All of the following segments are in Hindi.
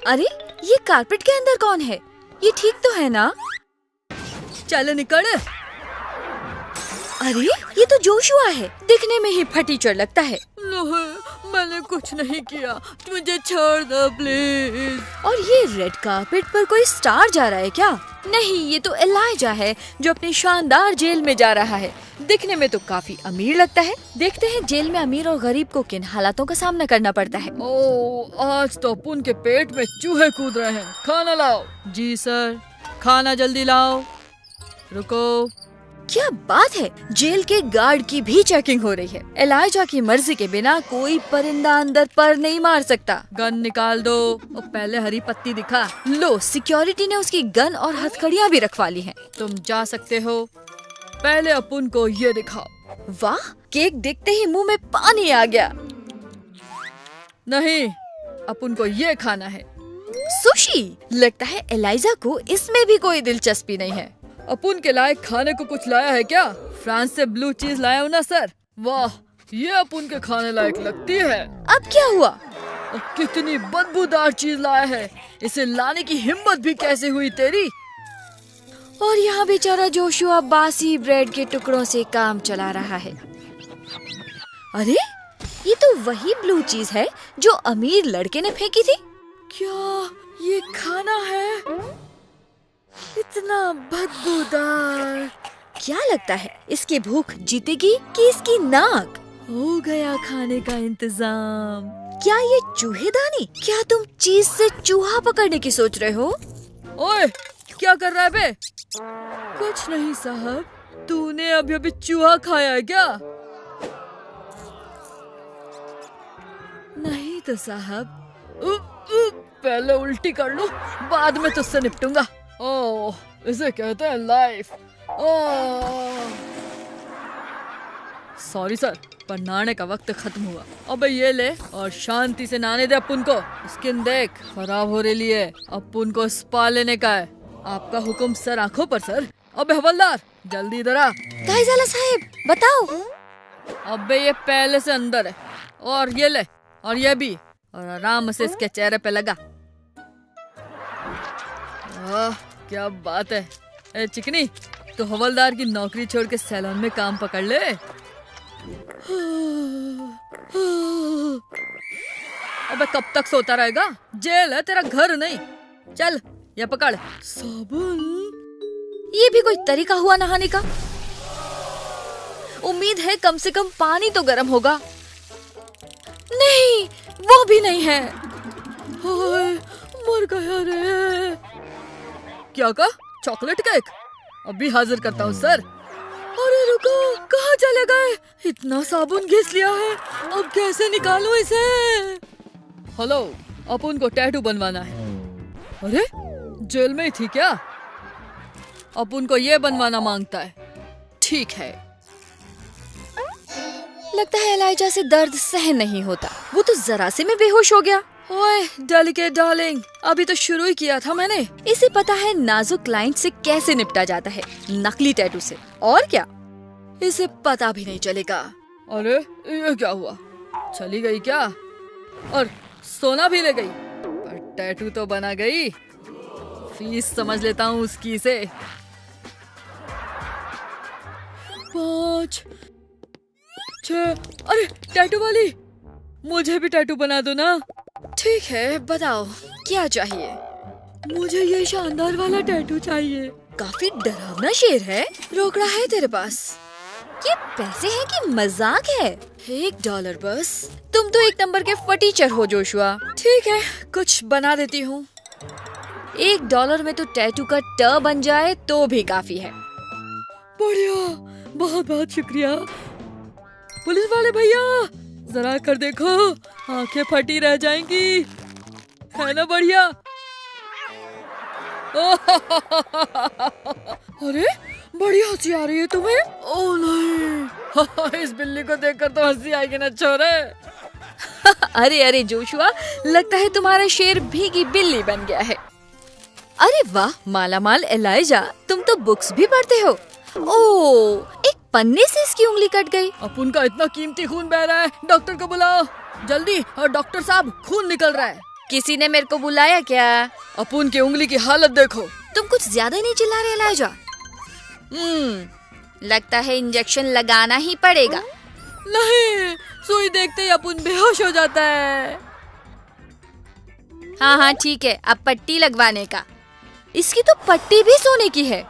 अरे ये कारपेट के अंदर कौन है? ये ठीक तो है ना? चलो निकल। अरे ये तो जोशुआ है, दिखने में ही फटीचर लगता है। नहीं, मैंने कुछ नहीं किया, मुझे छोड़ दो प्लीज। और ये रेड कारपेट पर कोई स्टार जा रहा है क्या? नहीं, ये तो एलाइजा है जो अपनी शानदार जेल में जा रहा है। दिखने में तो काफी अमीर लगता है। देखते हैं जेल में अमीर और गरीब को किन हालातों का सामना करना पड़ता है। ओह, आज तो अपुन के पेट में चूहे कूद रहे हैं। खाना लाओ। जी सर, खाना जल्दी लाओ। रुको। क्या बात है, जेल के गार्ड की भी चेकिंग हो रही है। एलाइजा की मर्जी के बिना कोई परिंदा अंदर पर नहीं मार सकता। गन निकाल दो और पहले हरी पत्ती दिखा। लो, सिक्योरिटी ने उसकी गन और हथकड़ियाँ भी रखवा ली हैं। तुम जा सकते हो, पहले अपुन को ये दिखाओ। वाह, केक देखते ही मुंह में पानी आ गया। नहीं, अपुन को ये खाना है। सुशी। लगता है एलाइजा को इसमें भी कोई दिलचस्पी नहीं है। अपुन के लायक खाने को कुछ लाया है क्या? फ्रांस से ब्लू चीज लाया हूँ ना सर। वाह, ये अपुन के खाने लायक लगती है। अब क्या हुआ? और कितनी बदबूदार चीज लाया है, इसे लाने की हिम्मत भी कैसे हुई तेरी? और यहाँ बेचारा जोशुआ बासी ब्रेड के टुकड़ों से काम चला रहा है। अरे ये तो वही ब्लू चीज है जो अमीर लड़के ने फेंकी थी। क्या ये खाना है? इतना बदबूदार। क्या लगता है, इसकी भूख जीतेगी कि इसकी नाक? हो गया खाने का इंतजाम। क्या ये चूहेदानी? क्या तुम चीज से चूहा पकड़ने की सोच रहे हो? ओए, क्या कर रहा है बे? कुछ नहीं साहब, तूने अभी अभी चूहा खाया है क्या? नहीं तो साहब, पहले उल्टी कर लूं, बाद में तुझसे निपटूंगा। ओह, इसे कहते हैं लाइफ। सॉरी सर, पर नहाने का वक्त खत्म हुआ। अबे ये ले और शांति से नहाने दे अपुन को। स्किन देख, खराब हो रही है। अपुन को स्पा लेने का है। आपका हुक्म सर, आंखों पर सर। अबे हवलदार, जल्दी इधर आ। ताइजाला साहिब, बताओ। अबे ये पहले से अंदर है। और ये ले, और ये भी, और आराम से इसके चेहरे पे लगा। क्या बात है। ए चिकनी, तो हवलदार की नौकरी छोड़ के सैलून में काम पकड़ ले। अबे कब तक सोता रहेगा? जेल है तेरा, घर नहीं। चल ये पकड़। साबुन? ये भी कोई तरीका हुआ नहाने का? उम्मीद है कम से कम पानी तो गर्म होगा। नहीं, वो भी नहीं है। हाय, मर गया रे। क्या कहा? Chocolate cake? अभी हाजिर करता हूँ सर। अरे रुको, कहाँ चले गए? इतना साबुन घिस लिया है, अब कैसे निकालूं इसे? हेलो, अपुन को टैटू बनवाना है। अरे जेल में ही थी क्या? अपुन को ये बनवाना मांगता है। ठीक है। लगता है एलाइजा से दर्द सहन नहीं होता। वो तो जरा से में बेहोश हो गया। ओए डेलिकेट डार्लिंग, अभी तो शुरू ही किया था मैंने। इसे पता है नाजुक क्लाइंट से कैसे निपटा जाता है, नकली टैटू से। और क्या, इसे पता भी नहीं चलेगा। अरे ये क्या हुआ? चली गई क्या? और सोना भी ले गई, पर टैटू तो बना गई। फीस समझ लेता हूँ उसकी से। 5, 6। अरे टैटू वाली, मुझे भी टैटू बना दो ना। ठीक है, बताओ क्या चाहिए? मुझे ये शानदार वाला टैटू चाहिए। काफी डरावना शेर है। रोकड़ा है तेरे पास? ये पैसे हैं कि मजाक है? $1 बस। तुम तो एक नंबर के फटीचर हो जोशुआ। ठीक है, कुछ बना देती हूँ। $1 में तो टैटू का ट बन जाए तो भी काफी है। बढ़िया, बहुत बहुत शुक्रिया। पुलिस वाले भैया, जरा कर देखो, आंखें फटी रह जाएंगी। है ना बढ़िया? अरे बड़ी हंसी आ रही है तुम्हें। ओह नहीं, इस बिल्ली को देखकर तो हंसी आएगी ना छोरे। अरे अरे जोशुआ, लगता है तुम्हारा शेर भीगी बिल्ली बन गया है। अरे वाह, मालामाल एलाइजा, तुम तो बुक्स भी पढ़ते हो। ओह, एक पन्ने से इसकी उंगली कट गई। अपुन का इतना कीमती खून बह रहा है, डॉक्टर को बुलाओ जल्दी। और डॉक्टर साहब, खून निकल रहा है। किसी ने मेरे को बुलाया क्या? अपुन की उंगली की हालत देखो। तुम कुछ ज्यादा नहीं चिल्ला रहे एलाइजा? लगता है इंजेक्शन लगाना ही पड़ेगा। नहीं, सुई देखते ही अपुन बेहोश हो जाता है। हाँ ठीक है, अब पट्टी लगवाने का। इसकी तो पट्टी भी सोने की है।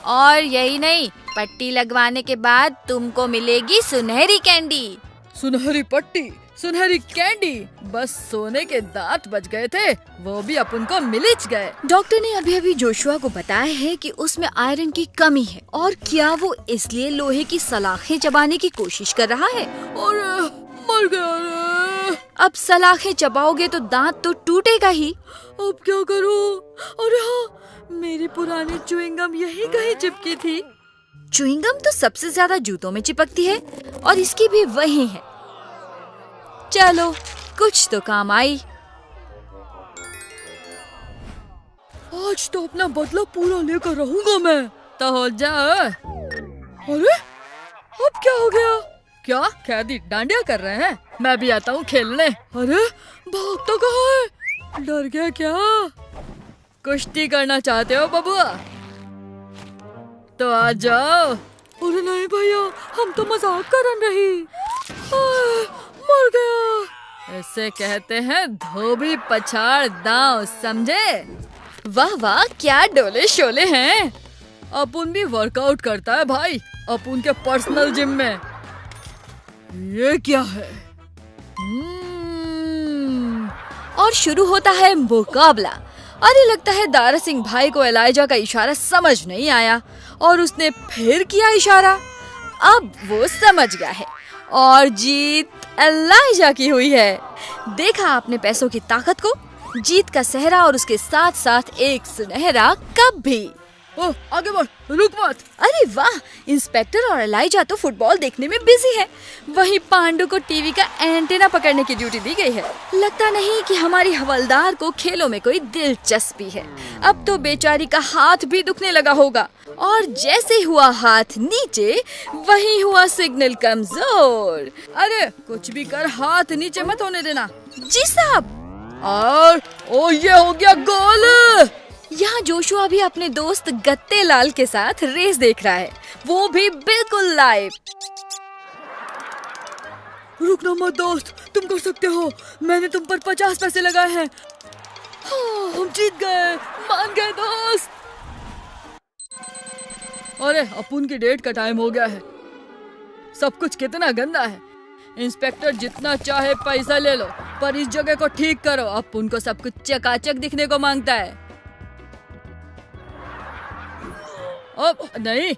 और यही नहीं, पट्टी लगवाने के बाद तुमको मिलेगी सुनहरी कैंडी। सुनहरी पट्टी, सुनहरी कैंडी। बस सोने के दांत बच गए थे, वो भी अपन को मिलिच गए। डॉक्टर ने अभी अभी जोशुआ को बताया है कि उसमें आयरन की कमी है और क्या वो इसलिए लोहे की सलाखें चबाने की कोशिश कर रहा है। और मर गया रे। अब सलाखें चबाओगे तो दांत तो टूटेगा ही। अब क्या करूं? अरे हाँ, मेरी पुरानी च्युइंगम यही कहीं चिपकी थी। च्युइंगम तो सबसे ज्यादा जूतों में चिपकती है और इसकी भी वही है। चलो, कुछ तो काम आई। आज तो अपना बदला पूरा लेकर रहूंगा मैं। तो हो जा। अरे अब क्या हो गया? क्या कैदी डांडिया कर रहे हैं? मैं भी आता हूँ खेलने। अरे भाग तो कहाँ है? डर गया क्या? कुश्ती करना चाहते हो बबुआ? तो आ जाओ। अरे नहीं भैया, हम तो मजाक कर रही। मर गया। इसे कहते हैं धोबी पछाड़ दांव, समझे? वाह वाह, क्या डोले शोले हैं। अपुन भी वर्कआउट करता है भाई, अपुन के पर्सनल जिम में। ये क्या है? और शुरू होता है मुकाबला। अरे लगता है दारा सिंह भाई को एलाइजा का इशारा समझ नहीं आया और उसने फिर किया इशारा। अब वो समझ गया है और जीत एलाइजा की हुई है। देखा आपने पैसों की ताकत को? जीत का सेहरा और उसके साथ साथ एक सुनहरा कप भी। ओह, आगे बढ़, रुक मत। अरे वाह, इंस्पेक्टर और एलाइजा तो फुटबॉल देखने में बिजी है। वहीं पांडु को टीवी का एंटेना पकड़ने की ड्यूटी दी गई है। लगता नहीं कि हमारी हवलदार को खेलों में कोई दिलचस्पी है। अब तो बेचारी का हाथ भी दुखने लगा होगा और जैसे हुआ हाथ नीचे, वही हुआ सिग्नल कमजोर। अरे कुछ भी कर, हाथ नीचे मत होने देना। जी साहब। और ओ, ये हो गया गोल। यहाँ जोशुआ भी अपने दोस्त गत्ते लाल के साथ रेस देख रहा है, वो भी बिल्कुल लाइव। रुकना मत दोस्त, तुम कर सकते हो। मैंने तुम पर 50 पैसे लगाए हैं। हाँ, हम जीत गए, मान गए दोस्त। अरे अपुन की डेट का टाइम हो गया है। सब कुछ कितना गंदा है। इंस्पेक्टर जितना चाहे पैसा ले लो, पर इस जगह को ठीक करो। अपुन को सब कुछ चकाचक दिखने को मांगता है। अब नहीं,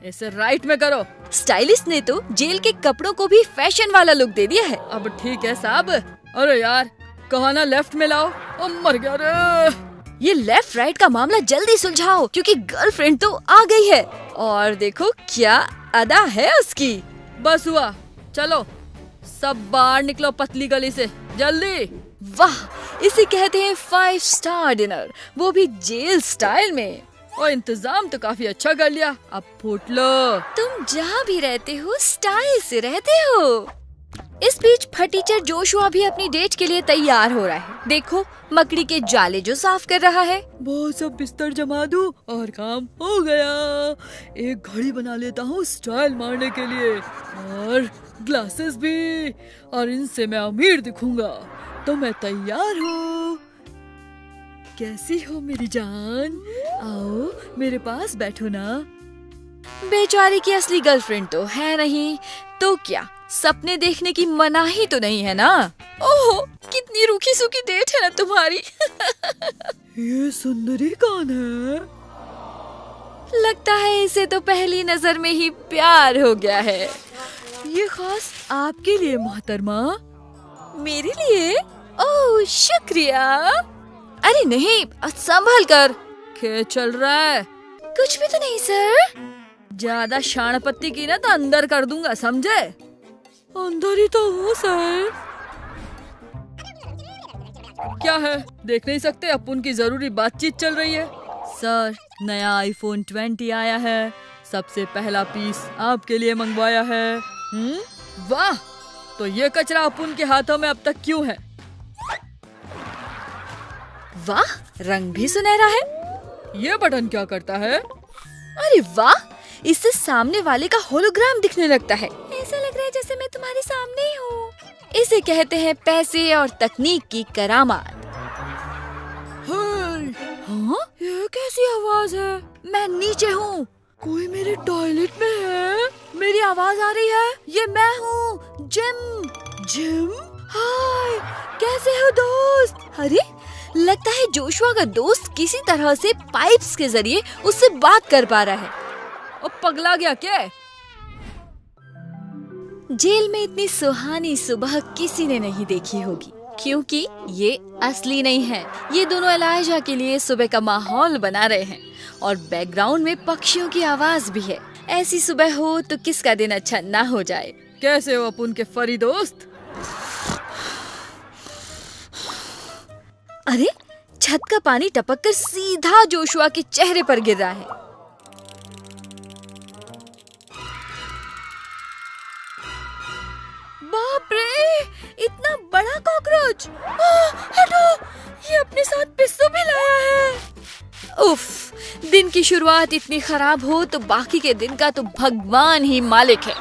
इसे राइट में करो। स्टाइलिस्ट ने तो जेल के कपड़ों को भी फैशन वाला लुक दे दिया है। अब ठीक है साहब। अरे यार, कहा ना लेफ्ट में लाओ। मर गया रे। ये लेफ्ट राइट का मामला जल्दी सुलझाओ क्योंकि गर्लफ्रेंड तो आ गई है और देखो क्या अदा है उसकी। बस हुआ, चलो सब बाहर निकलो पतली गली से, जल्दी। वाह, इसे कहते हैं 5 स्टार डिनर, वो भी जेल स्टाइल में। और इंतजाम तो काफी अच्छा कर लिया। अब फूट लो। तुम जहाँ भी रहते हो स्टाइल से रहते हो। इस बीच फटीचर जोशुआ भी अपनी डेट के लिए तैयार हो रहा है। देखो मकड़ी के जाले जो साफ कर रहा है। बहुत सब बिस्तर जमा दूं और काम हो गया। एक घड़ी बना लेता हूँ स्टाइल मारने के लिए, और ग्लासेस भी, और इनसे मैं अमीर दिखूंगा। तो मैं तैयार हूँ। कैसी हो मेरी जान? आओ मेरे पास बैठो ना। बेचारी की असली गर्लफ्रेंड तो है नहीं, तो क्या सपने देखने की मनाही तो नहीं है ना? ओह, कितनी रूखी सूखी डेट है ना तुम्हारी। ये सुंदरी कौन है? लगता है इसे तो पहली नजर में ही प्यार हो गया है। ये खास आपके लिए मोहतरमा। मेरे लिए? ओह शुक्रिया। अरे नहीं, संभल कर। क्या चल रहा है? कुछ भी तो नहीं सर। ज्यादा शाणपत्ती की ना तो अंदर कर दूंगा, समझे? अंदर ही तो हूँ सर। क्या है, देख नहीं सकते? अपुन की जरूरी बातचीत चल रही है। सर, नया iPhone 20 आया है, सबसे पहला पीस आपके लिए मंगवाया है। वाह, तो ये कचरा अपुन के हाथों में अब तक क्यों है? वाह, रंग भी सुनहरा है। ये बटन क्या करता है? अरे वाह, इससे सामने वाले का होलोग्राम दिखने लगता है। ऐसा लग रहा है जैसे मैं तुम्हारे सामने ही हूँ। इसे कहते हैं पैसे और तकनीक की करामात। हाय, हाँ? ये कैसी आवाज है? मैं नीचे हूँ। कोई मेरे टॉयलेट में है? मेरी आवाज आ रही है। ये मैं हूँ, जिम। जिम? हाय, कैसे हो दोस्त? अरे, लगता है जोशुआ का दोस्त किसी तरह से पाइप्स के जरिए उससे बात कर पा रहा है। अब पगला गया क्या? जेल में इतनी सुहानी सुबह किसी ने नहीं देखी होगी, क्योंकि ये असली नहीं है। ये दोनों एलाइजा के लिए सुबह का माहौल बना रहे हैं और बैकग्राउंड में पक्षियों की आवाज भी है। ऐसी सुबह हो तो किसका दिन अच्छा ना हो जाए। कैसे हो अपुन के फरी दोस्त? अरे, छत का पानी टपककर सीधा जोशुआ के चेहरे पर गिर रहा है। बाप रे, इतना बड़ा कॉकरोच! हटो, ये अपने साथ पिस्सू भी लाया है। उफ, दिन की शुरुआत इतनी खराब हो तो बाकी के दिन का तो भगवान ही मालिक है।